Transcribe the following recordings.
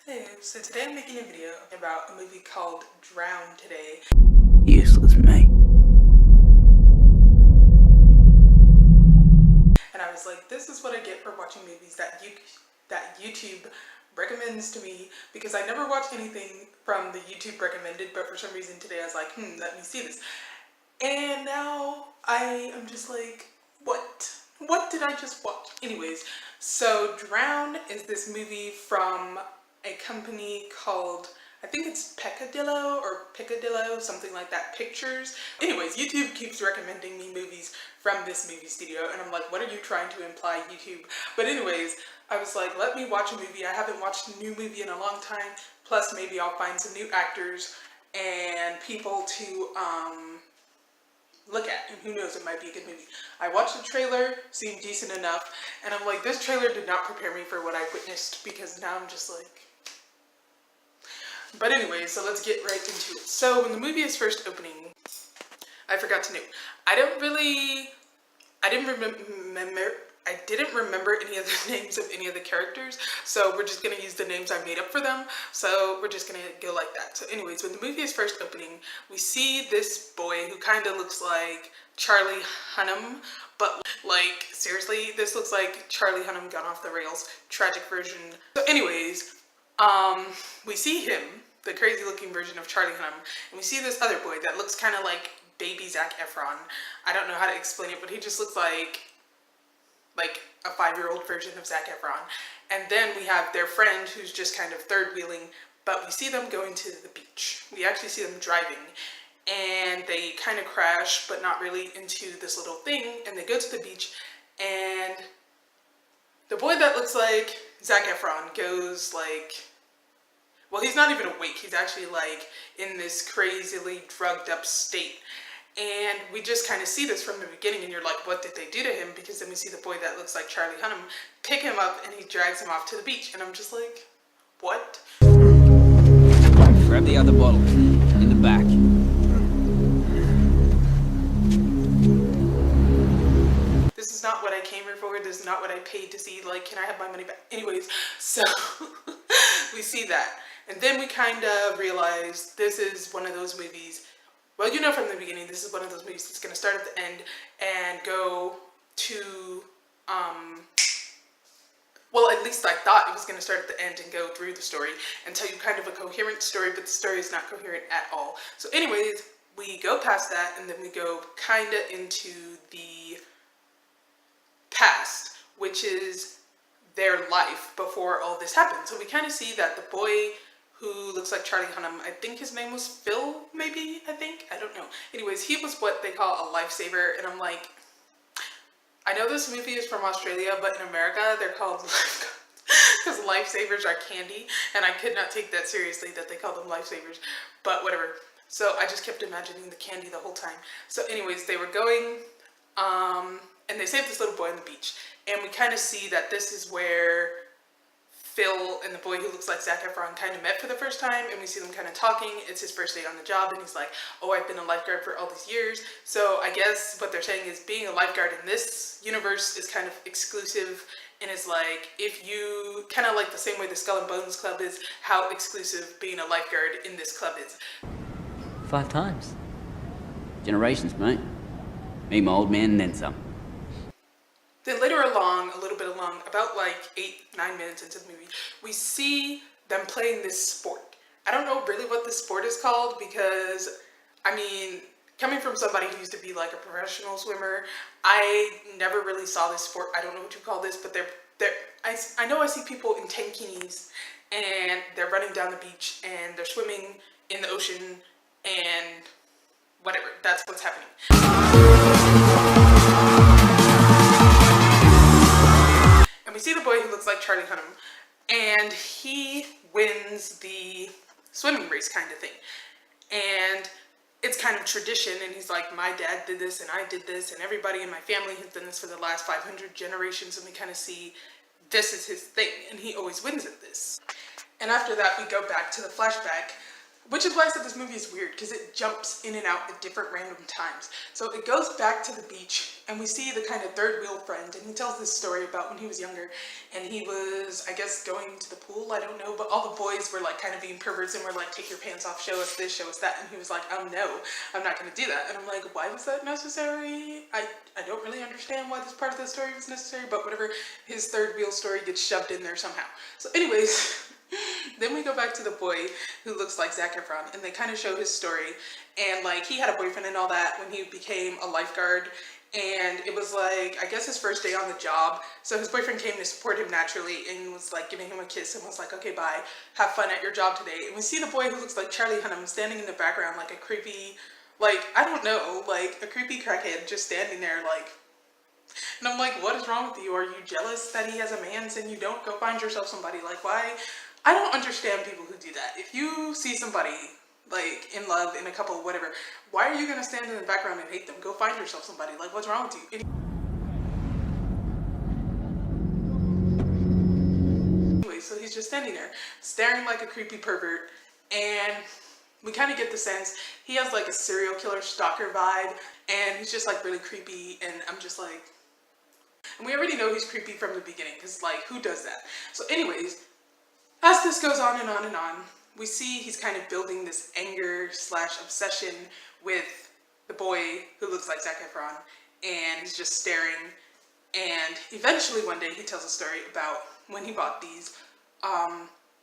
Hey, so today I'm making a video about a movie called Drown today. Useless mate. And I was like, this is what I get for watching movies that YouTube recommends to me, because I never watch anything from the YouTube recommended, but for some reason today I was like, let me see this. And now I am just like, what? What did I just watch? Anyways, so Drown is this movie from a company called, I think it's Picadillo, something like that, Pictures. Anyways, YouTube keeps recommending me movies from this movie studio, and I'm like, what are you trying to imply, YouTube? But anyways, I was like, let me watch a movie. I haven't watched a new movie in a long time, plus maybe I'll find some new actors and people to look at, and who knows, it might be a good movie. I watched the trailer, seemed decent enough, and I'm like, this trailer did not prepare me for what I witnessed, because now I'm just like... But anyway, so let's get right into it. So when the movie is first opening, I forgot to note, I didn't remember any of the names of any of the characters, so we're just gonna use the names I made up for them. So we're just gonna go like that. So anyways, when the movie is first opening, we see this boy who kind of looks like Charlie Hunnam, but like, seriously, this looks like Charlie Hunnam gone off the rails, tragic version. So anyways, we see him, the crazy looking version of Charlie Hunnam, and we see this other boy that looks kind of like baby Zac Efron. I don't know how to explain it, but he just looks like a 5-year-old version of Zac Efron. And then we have their friend who's just kind of third wheeling, but we see them going to the beach. We actually see them driving, and they kind of crash, but not really, into this little thing, and they go to the beach, and the boy that looks like Zac Efron goes like, well, he's not even awake. He's actually like in this crazily drugged up state. And we just kind of see this from the beginning, and you're like, what did they do to him? Because then we see the boy that looks like Charlie Hunnam pick him up, and he drags him off to the beach. And I'm just like, what? Grab the other bottle. In the back. This is not what I came here for. This is not what I paid to see. Like, can I have my money back? Anyways, so we see that. And then we kind of realize this is one of those movies. Well, you know from the beginning, this is one of those movies that's going to start at the end and go to, well, at least I thought it was going to start at the end and go through the story and tell you kind of a coherent story, but the story is not coherent at all. So anyways, we go past that, and then we go kind of into the past, which is their life before all this happened. So we kind of see that the boy who looks like Charlie Hunnam, I think his name was Phil, maybe, I don't know. Anyways, he was what they call a lifesaver, and I'm like, I know this movie is from Australia, but in America, they're called lifeguards, because lifesavers are candy, and I could not take that seriously that they call them lifesavers, but whatever. So I just kept imagining the candy the whole time. So anyways, they were going, and they saved this little boy on the beach, and we kind of see that this is where Phil and the boy who looks like Zac Efron kind of met for the first time, and we see them kind of talking. It's his first day on the job, and he's like, oh, I've been a lifeguard for all these years. So I guess what they're saying is being a lifeguard in this universe is kind of exclusive, and it's like, if you, kind of like the same way the Skull and Bones Club is, how exclusive being a lifeguard in this club is. 5 times. Generations, mate. Me, my old man, and then some. Then later along, a little bit along, about like 8-9 minutes into the movie, we see them playing this sport. I don't know really what this sport is called, because, I mean, coming from somebody who used to be like a professional swimmer, I never really saw this sport. I don't know what you call this, but I know I see people in tankinis, and they're running down the beach, and they're swimming in the ocean, and whatever, that's what's happening. And we see the boy who looks like Charlie Hunnam, and he wins the swimming race kind of thing. And it's kind of tradition, and he's like, my dad did this, and I did this, and everybody in my family has done this for the last 500 generations, and we kind of see this is his thing, and he always wins at this. And after that, we go back to the flashback, which is why I said this movie is weird, because it jumps in and out at different random times. So it goes back to the beach, and we see the kind of third wheel friend, and he tells this story about when he was younger, and he was, I guess, going to the pool, I don't know, but all the boys were like kind of being perverts and were like, take your pants off, show us this, show us that, and he was like, oh no, I'm not going to do that. And I'm like, why was that necessary? I don't really understand why this part of the story was necessary, but whatever, his third wheel story gets shoved in there somehow. So anyways, then we go back to the boy who looks like Zac Efron, and they kind of show his story, and like he had a boyfriend and all that when he became a lifeguard, and it was like, I guess his first day on the job, so his boyfriend came to support him naturally and was like giving him a kiss and was like, okay, bye, have fun at your job today. And we see the boy who looks like Charlie Hunnam standing in the background like a creepy, like, I don't know, like a creepy crackhead just standing there like, and I'm like, what is wrong with you? Are you jealous that he has a man's and you don't? Go find yourself somebody. Like, why? I don't understand people who do that. If you see somebody like in love, in a couple, whatever, why are you gonna stand in the background and hate them? Go find yourself somebody. Like, what's wrong with you? Anyway, so he's just standing there staring like a creepy pervert, and we kind of get the sense he has like a serial killer stalker vibe, and he's just like really creepy, and I'm just like, and we already know he's creepy from the beginning, because like, who does that? So anyways, as this goes on and on and on, we see he's kind of building this anger / obsession with the boy who looks like Zac Efron, and he's just staring, and eventually one day he tells a story about when he bought these,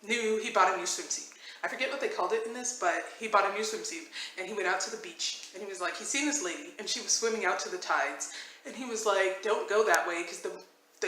he bought a new swimsuit. I forget what they called it in this, but he bought a new swimsuit, and he went out to the beach, and he was like, he's seen this lady, and she was swimming out to the tides, and he was like, don't go that way, because the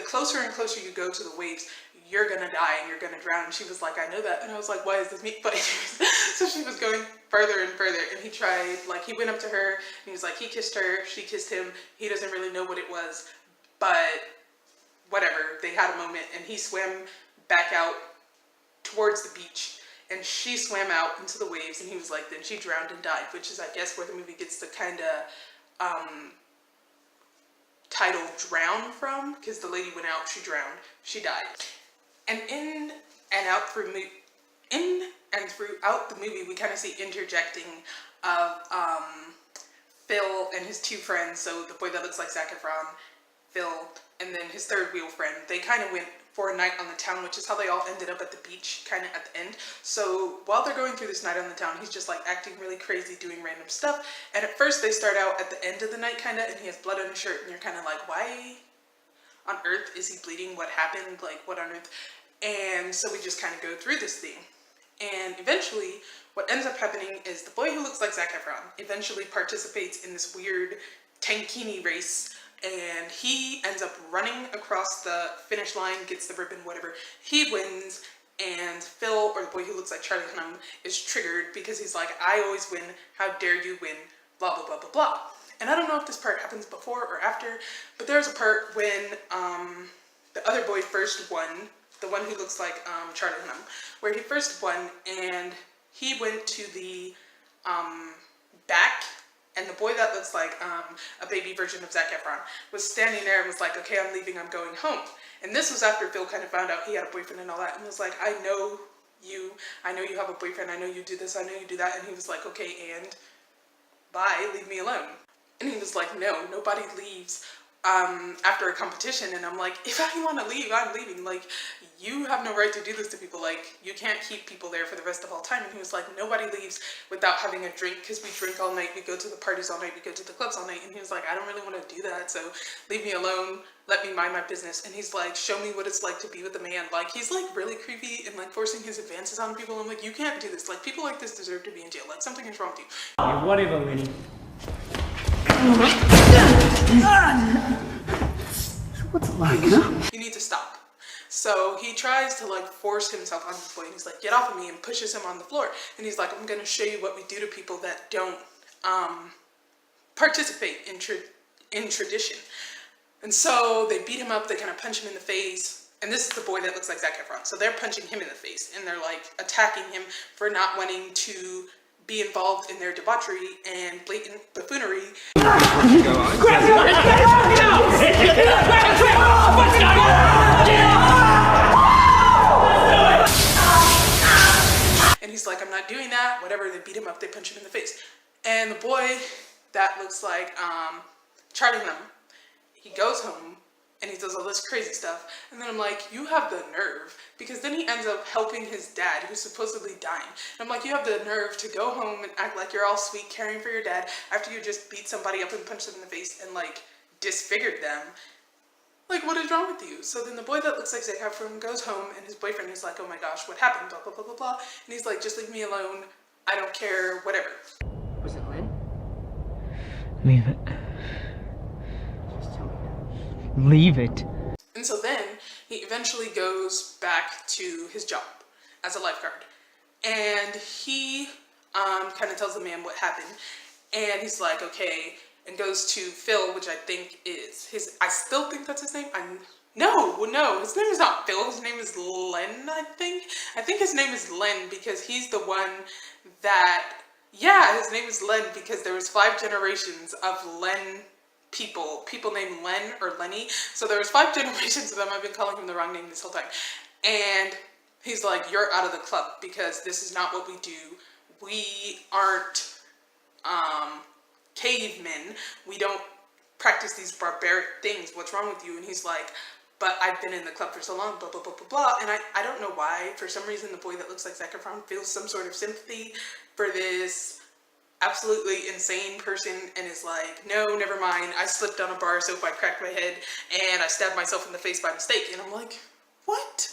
closer and closer you go to the waves, you're gonna die and you're gonna drown. And she was like, I know that. And I was like, why is this me? But so she was going further and further, and he tried, like, he went up to her, and he was like, he kissed her, she kissed him, he doesn't really know what it was, but whatever, they had a moment, and he swam back out towards the beach, and she swam out into the waves, and he was like, then she drowned and died, which is, I guess, where the movie gets the kind of title Drown from, because the lady went out, she drowned, she died. And in and throughout the movie, we kind of see interjecting of Phil and his two friends, so the boy that looks like Zac Efron, Phil, and then his third wheel friend. They kind of went for a night on the town, which is how they all ended up at the beach, kind of at the end. So while they're going through this night on the town, he's just like acting really crazy, doing random stuff. And at first they start out at the end of the night, kind of, and he has blood on his shirt, and you're kind of like, why on earth is he bleeding? What happened? Like, what on earth? And so we just kind of go through this thing. And eventually, what ends up happening is the boy who looks like Zac Efron eventually participates in this weird tankini race, and he ends up running across the finish line, gets the ribbon, whatever. He wins, and Phil, or the boy who looks like Charlie Hunnam, is triggered because he's like, I always win, how dare you win, blah, blah, blah, blah, blah. And I don't know if this part happens before or after, but there's a part when the other boy first won, the one who looks like Charlie Hunnam, where he first won, and he went to the back, and the boy that looks like a baby version of Zac Efron was standing there and was like, okay, I'm leaving, I'm going home. And this was after Phil kind of found out he had a boyfriend and all that, and was like, I know you have a boyfriend, I know you do this, I know you do that. And he was like, okay, and bye, leave me alone. And he was like, no, nobody leaves after a competition. And I'm like, if I want to leave, I'm leaving. Like, you have no right to do this to people. Like, you can't keep people there for the rest of all time. And he was like, nobody leaves without having a drink, because we drink all night, we go to the parties all night, we go to the clubs all night. And he was like, I don't really want to do that, so leave me alone, let me mind my business. And he's like, show me what it's like to be with a man. Like, he's like really creepy and like forcing his advances on people. I'm like, you can't do this. Like, people like this deserve to be in jail. Like, something is wrong with you. Whatever, Winnie. What's it like, huh? You need to stop. So he tries to like force himself on this boy, and he's like, get off of me, and pushes him on the floor. And he's like, I'm going to show you what we do to people that don't participate in tradition. And so they beat him up, they kind of punch him in the face. And this is the boy that looks like Zac Efron. So they're punching him in the face, and they're like attacking him for not wanting to be involved in their debauchery and blatant buffoonery. And he's like, I'm not doing that, whatever. They beat him up, they punch him in the face. And the boy that looks like Charlie Hunnam he goes home and he does all this crazy stuff. And then I'm like, you have the nerve. Because then he ends up helping his dad, who's supposedly dying. And I'm like, you have the nerve to go home and act like you're all sweet, caring for your dad, after you just beat somebody up and punched them in the face and, like, disfigured them. Like, what is wrong with you? So then the boy that looks like Zac Efron goes home, and his boyfriend is like, oh my gosh, what happened? Blah, blah, blah, blah, blah. And he's like, just leave me alone. I don't care, whatever. Was it Lynn? Leave it. Just tell me. Leave it. And so then he eventually goes back to his job as a lifeguard. And he kind of tells the man what happened. And he's like, okay, and goes to Phil, which I think is his, I still think that's his name. No, his name is not Phil, his name is Len, I think. I think his name is Len because he's the one that, yeah, his name is Len because there was 5 generations of Len people named Len or Lenny. So there was 5 generations of them. I've been calling him the wrong name this whole time. And he's like, you're out of the club because this is not what we do. We aren't cavemen. We don't practice these barbaric things. What's wrong with you? And he's like, but I've been in the club for so long, blah, blah, blah, blah, blah. And I don't know why. For some reason, the boy that looks like Zac Efron feels some sort of sympathy for this absolutely insane person and is like, no, never mind. I slipped on a bar of soap, I cracked my head, and I stabbed myself in the face by mistake. And I'm like, what?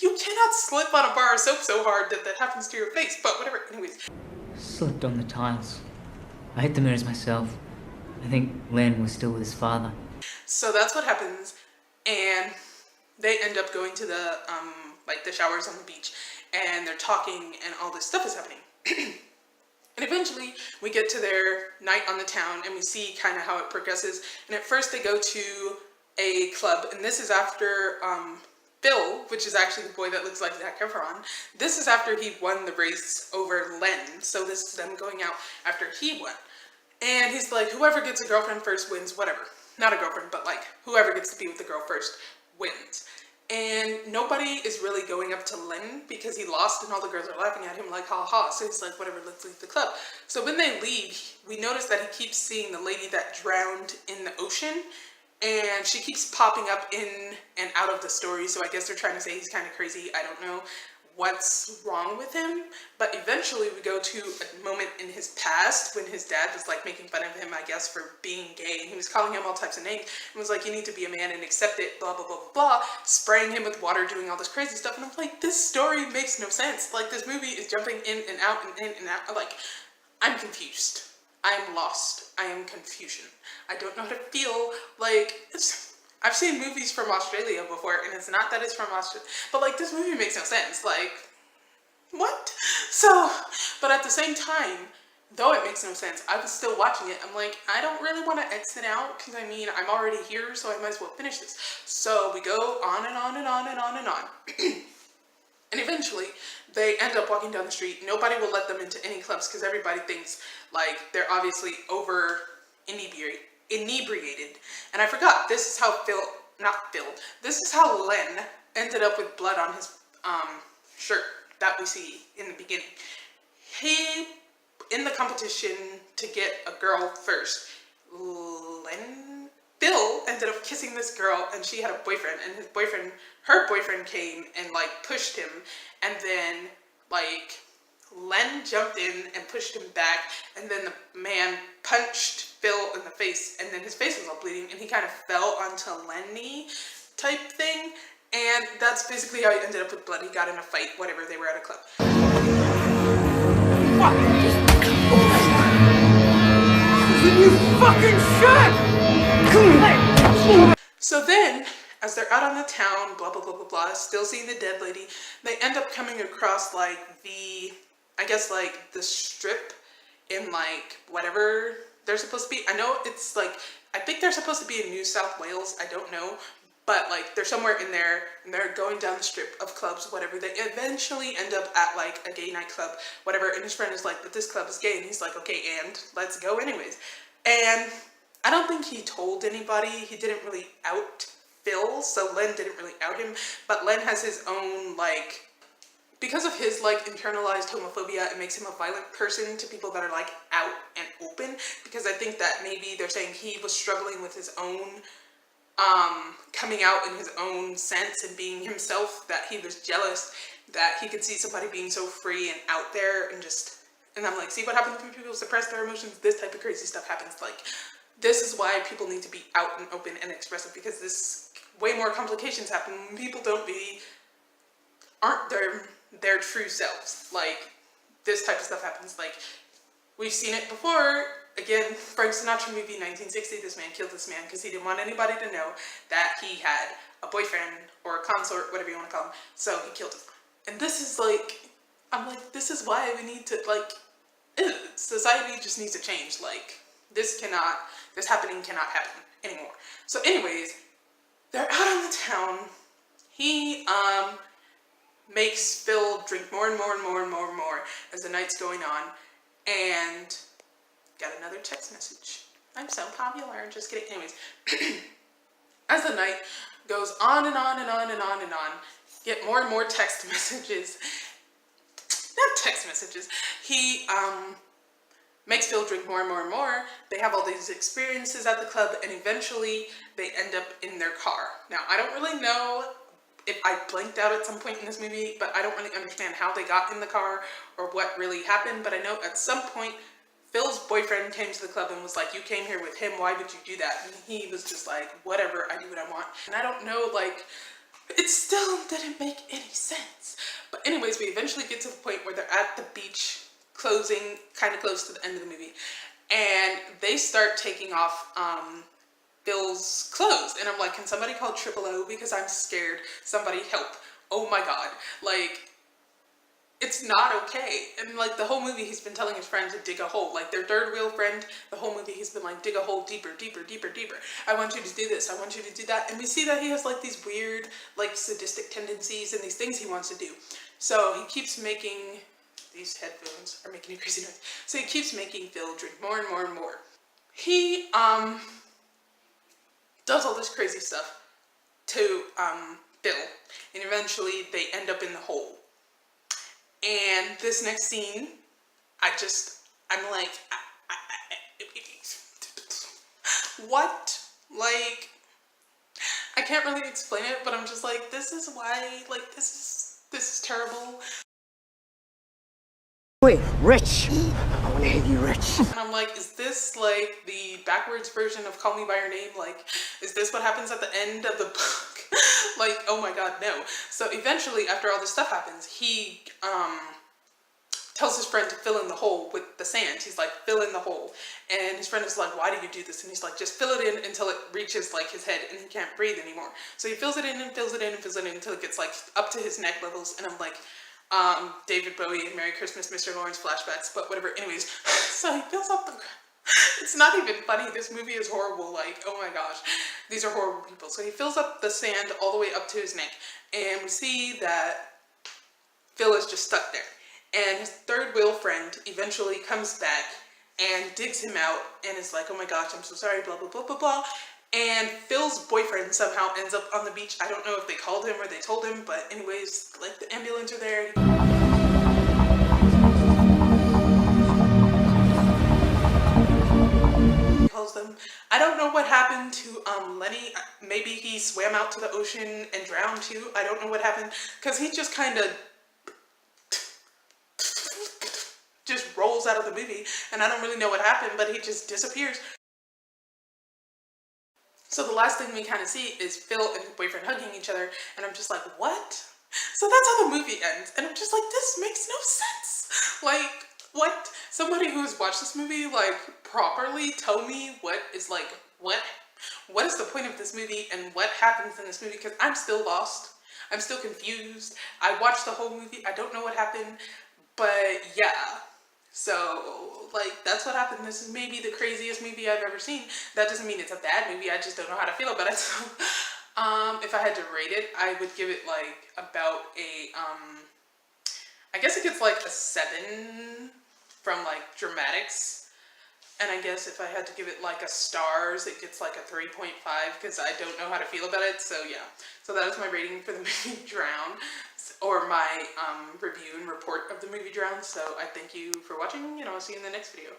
You cannot slip on a bar of soap so hard that that happens to your face, but whatever. Anyways. Slipped on the tiles. I hit the mirrors myself. I think Len was still with his father. So that's what happens, and they end up going to the, like the showers on the beach, and they're talking, and all this stuff is happening. And eventually, we get to their night on the town, and we see kind of how it progresses. And at first, they go to a club, and this is after Bill, which is actually the boy that looks like Zac Efron. This is after he won the race over Len, so this is them going out after he won. And he's like, whoever gets a girlfriend first wins, whatever. Not a girlfriend, but like, whoever gets to be with the girl first wins. And nobody is really going up to Len because he lost and all the girls are laughing at him like, ha ha. So he's like, whatever, let's leave the club. So when they leave, we notice that he keeps seeing the lady that drowned in the ocean. And she keeps popping up in and out of the story. So I guess they're trying to say he's kind of crazy. I don't know what's wrong with him. But eventually we go to a moment in his past when his dad was like making fun of him, I guess, for being gay. And he was calling him all types of names and was like, you need to be a man and accept it, blah, blah, blah, blah, blah. Spraying him with water, doing all this crazy stuff. And I'm like, this story makes no sense. Like, this movie is jumping in and out and in and out. Like, I'm confused. I am lost. I am confusion. I don't know how to feel. Like, I've seen movies from Australia before, and it's not that it's from Australia, but like, this movie makes no sense. Like, what? So, but at the same time, though it makes no sense, I was still watching it. I'm like, I don't really want to exit out, because I mean, I'm already here, so I might as well finish this. So we go on and on and on and on and on. And eventually, they end up walking down the street. Nobody will let them into any clubs because everybody thinks, like, they're obviously over inebriated. And I forgot, this is how this is how Len ended up with blood on his shirt that we see in the beginning. He, in the competition to get a girl first, Bill ended up kissing this girl, and she had a boyfriend, and her boyfriend came and like pushed him, and then like Len jumped in and pushed him back, and then the man punched Phil in the face, and then his face was all bleeding, and he kind of fell onto Lenny type thing, and that's basically how he ended up with blood. He got in a fight, whatever, they were at a club. You fucking shit! So then, as they're out on the town, blah, blah, blah, blah, blah, still seeing the dead lady, they end up coming across, like, I guess, like, the strip in, like, whatever they're supposed to be. I know it's, like, I think they're supposed to be in New South Wales, I don't know, but, like, they're somewhere in there, and they're going down the strip of clubs, whatever. They eventually end up at, like, a gay nightclub, whatever, and his friend is like, but this club is gay, and he's like, okay, and let's go anyways. And I don't think he told anybody. He didn't really out Phil, so Len didn't really out him, but Len has his own, like, because of his, like, internalized homophobia, it makes him a violent person to people that are, like, out and open, because I think that maybe they're saying he was struggling with his own coming out in his own sense and being himself, that he was jealous that he could see somebody being so free and out there, and I'm like, see what happens when people suppress their emotions? This type of crazy stuff happens. Like, this is why people need to be out and open and expressive, because this way more complications happen when people aren't their true selves. Like, this type of stuff happens. Like, we've seen it before. Again, Frank Sinatra movie, 1960, this man killed this man because he didn't want anybody to know that he had a boyfriend or a consort, whatever you want to call him, so he killed him. And this is like, I'm like, this is why we need to, like, society just needs to change. Like, this happening cannot happen anymore. So anyways, they're out on the town. He makes Phil drink more and more and more and more and more as the night's going on, and got another text message. I'm so popular, just kidding. Anyways, as the night goes on and on and on and on and on, get more and more text messages. Not text messages. He makes Phil drink more and more and more. They have all these experiences at the club, and eventually they end up in their car. Now, I don't really know if I blanked out at some point in this movie, but I don't really understand how they got in the car or what really happened. But I know at some point Phil's boyfriend came to the club and was like, you came here with him, why would you do that? And he was just like, whatever, I do what I want. And I don't know, like, it still didn't make any sense. But anyways, we eventually get to the point where they're at the beach, closing, kind of close to the end of the movie, and they start taking off Phil's clothes, and I'm like, can somebody call O because I'm scared, somebody help, oh my god, like, it's not okay. And like, the whole movie he's been telling his friend to dig a hole, like their third wheel friend, the whole movie he's been like, dig a hole deeper, deeper, deeper, deeper, I want you to do this, I want you to do that. And we see that he has like these weird, like, sadistic tendencies and these things he wants to do. So he keeps making, these headphones are making a crazy noise, so he keeps making Phil drink more and more and more. He does all this crazy stuff to Phil, and eventually they end up in the hole. And this next scene, I'm like, what? Like, I can't really explain it, but I'm just like, this is why, like, this is terrible. Wait, rich! I wanna hit you rich. And I'm like, is this like the backwards version of Call Me By Your Name? Like, is this what happens at the end of the book? Like, oh my god, no. So eventually, after all this stuff happens, he tells his friend to fill in the hole with the sand. He's like, fill in the hole. And his friend is like, why do you do this? And he's like, just fill it in until it reaches like his head and he can't breathe anymore. So he fills it in and fills it in and fills it in until it gets like up to his neck levels. And I'm like, David Bowie and Merry Christmas, Mr. Lawrence flashbacks, but whatever. Anyways, so he fills up the... It's not even funny. This movie is horrible. Like, oh my gosh, these are horrible people. So he fills up the sand all the way up to his neck, and we see that Phil is just stuck there. And his third wheel friend eventually comes back and digs him out and is like, oh my gosh, I'm so sorry, blah, blah, blah, blah, blah. And Phil's boyfriend somehow ends up on the beach. I don't know if they called him or they told him, but anyways, like, the ambulance are there. He calls them. I don't know what happened to Lenny. Maybe he swam out to the ocean and drowned too. I don't know what happened, because he just kind of just rolls out of the movie, and I don't really know what happened, but he just disappears. So the last thing we kind of see is Phil and his boyfriend hugging each other, and I'm just like, what? So that's how the movie ends, and I'm just like, this makes no sense. Like, what? Somebody who's watched this movie, like, properly tell me what is, like, what is the point of this movie and what happens in this movie, because I'm still lost. I'm still confused. I watched the whole movie. I don't know what happened, but yeah. So, like, that's what happened. This is maybe the craziest movie I've ever seen. That doesn't mean it's a bad movie. I just don't know how to feel about it. So, if I had to rate it, I would give it, like, about a, I guess it gets, like, a 7 from, like, dramatics. And I guess if I had to give it, like, a stars, it gets, like, a 3.5, because I don't know how to feel about it. So, yeah. So that is my rating for the movie Drown, or my review and report of the movie Drown. So I thank you for watching, and I'll see you in the next video.